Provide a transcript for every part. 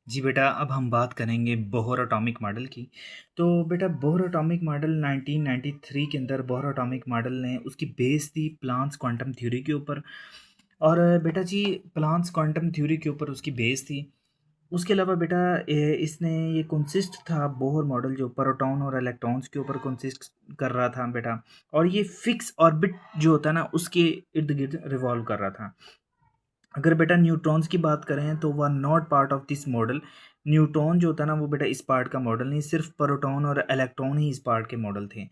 जी बेटा, अब हम बात करेंगे बोहर एटॉमिक मॉडल की। तो बेटा बोहर एटॉमिक मॉडल 1993 के अंदर बोहर एटॉमिक मॉडल ने उसकी बेस थी प्लांक्स क्वांटम थ्योरी के ऊपर। और बेटा जी प्लांक्स क्वांटम थ्योरी के ऊपर उसकी बेस थी। उसके अलावा बेटा इसने ये कंसिस्ट था बोहर मॉडल जो प्रोटॉन और इलेक्ट्रॉन्स के ऊपर कंसिस्ट कर रहा था बेटा। और ये फिक्स ऑर्बिट जो होता है ना उसके इर्द गिर्द रिवॉल्व कर रहा था। अगर बेटा न्यूट्रॉन्स की बात करें तो वह not part of this model. Neutron जो होता है ना वो बेटा इस पार्ट का मॉडल नहीं, सिर्फ प्रोटॉन और इलेक्ट्रॉन ही इस पार्ट के मॉडल थे।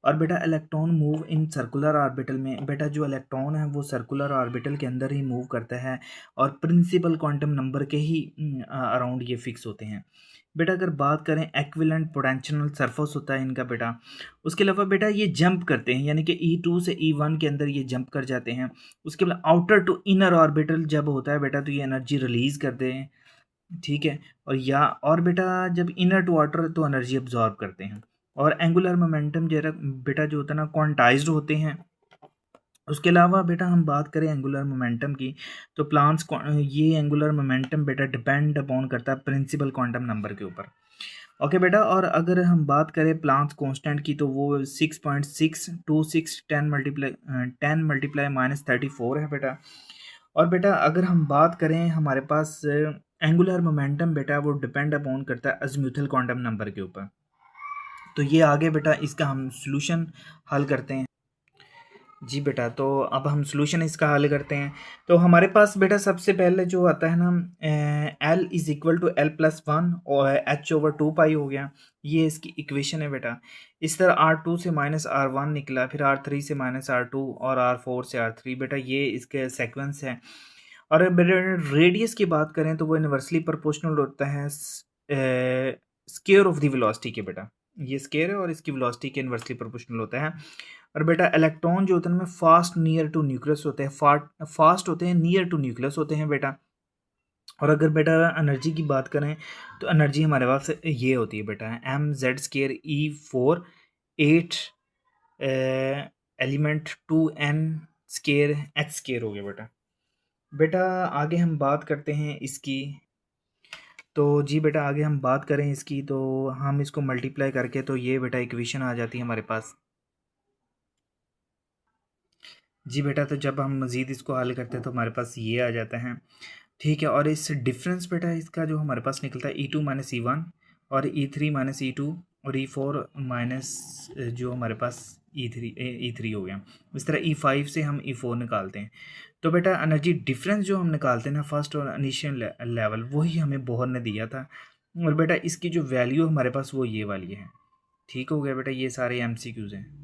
और बेटा electron move in circular orbital में। बेटा जो इलेक्ट्रॉन है वो सर्कुलर ऑर्बिटल के अंदर ही मूव करता है और प्रिंसिपल क्वांटम नंबर के ही अराउंड ये फिक्स होते हैं। बेटा अगर बात करें एक्विलेंट पोटेंशियल सरफेस होता है इनका बेटा। उसके अलावा बेटा ये जंप करते हैं, यानी कि E2 से E1 के अंदर ये जंप कर जाते हैं। उसके बाद आउटर टू इनर ऑर्बिटल जब होता है बेटा तो ये एनर्जी रिलीज करते हैं, ठीक है। और बेटा जब इनर टू आउटर तो एनर्जी अब्जॉर्ब करते हैं। और एंगुलर मोमेंटम जरा बेटा जो होता है ना क्वांटाइज्ड होते हैं। उसके अलावा बेटा हम बात करें एंगुलर मोमेंटम की, तो ये एंगुलर मोमेंटम बेटा डिपेंड अपॉन करता है प्रिंसिपल क्वांटम नंबर के ऊपर। ओके बेटा, और अगर हम बात करें प्लांक्स कांस्टेंट की तो वो 6.626 10 मल्टीप्लाई -34 है बेटा। और बेटा अगर हम बात करें हमारे पास एंगुलर मोमेंटम बेटा वो डिपेंड अपॉन करता है अज़ीमुथल क्वांटम नंबर के ऊपर। तो ये आगे बेटा इसका हम सॉल्यूशन हल करते हैं। जी बेटा, तो अब हम सॉल्यूशन इसका हल करते हैं। तो हमारे पास बेटा सबसे पहले जो आता है ना L is equal to L+1 और H/2 हो गया। ये इसकी इक्वेशन है बेटा। इस तरह R2 से -R1 निकला, फिर R3 से -R2 और R4 से R3 बेटा ये इसके सीक्वेंस है। और बेटा रेडियस की बात करें तो वो इन्वर्सली प्रोपोर्शनल होता है स्क्वायर ऑफ द वेलोसिटी के बेटा। ये स्क्वायर है और इसकी वेलोसिटी के इन्वर्सली प्रोपोर्शनल होता है। और बेटा इलेक्ट्रॉन जो होते हैं उनमें फास्ट नियर टू न्यूक्लियस होते हैं, फास्ट होते हैं, नियर टू न्यूक्लियस होते हैं बेटा। और अगर बेटा एनर्जी की बात करें तो एनर्जी हमारे पास ये होती है बेटा mz²E4 8 एलिमेंट 2n² हो गया बेटा। बेटा आगे हम बात करते हैं इसकी। तो जी बेटा आगे हम बात करें इसकी तो हम इसको मल्टीप्लाई करके तो ये बेटा इक्वेशन आ जाती है हमारे पास। जी बेटा, तो जब हम मज़ीद इसको हल करते हैं तो हमारे पास ये आ जाता है, ठीक है। और इस डिफरेंस बेटा इसका जो हमारे पास निकलता है E2 माइनस E1 और E3 माइनस E2 और E4 माइनस जो हमारे पास E3 हो गया। इस तरह E5 से हम E4 निकालते हैं। तो बेटा एनर्जी डिफरेंस जो हम निकालते हैं ना फर्स्ट और इनिशियल लेवल वही हमें बोहर ने दिया था। और बेटा इसकी जो वैल्यू हमारे पास वो ये वाली है। ठीक हो गया बेटा, ये सारे MCQs हैं।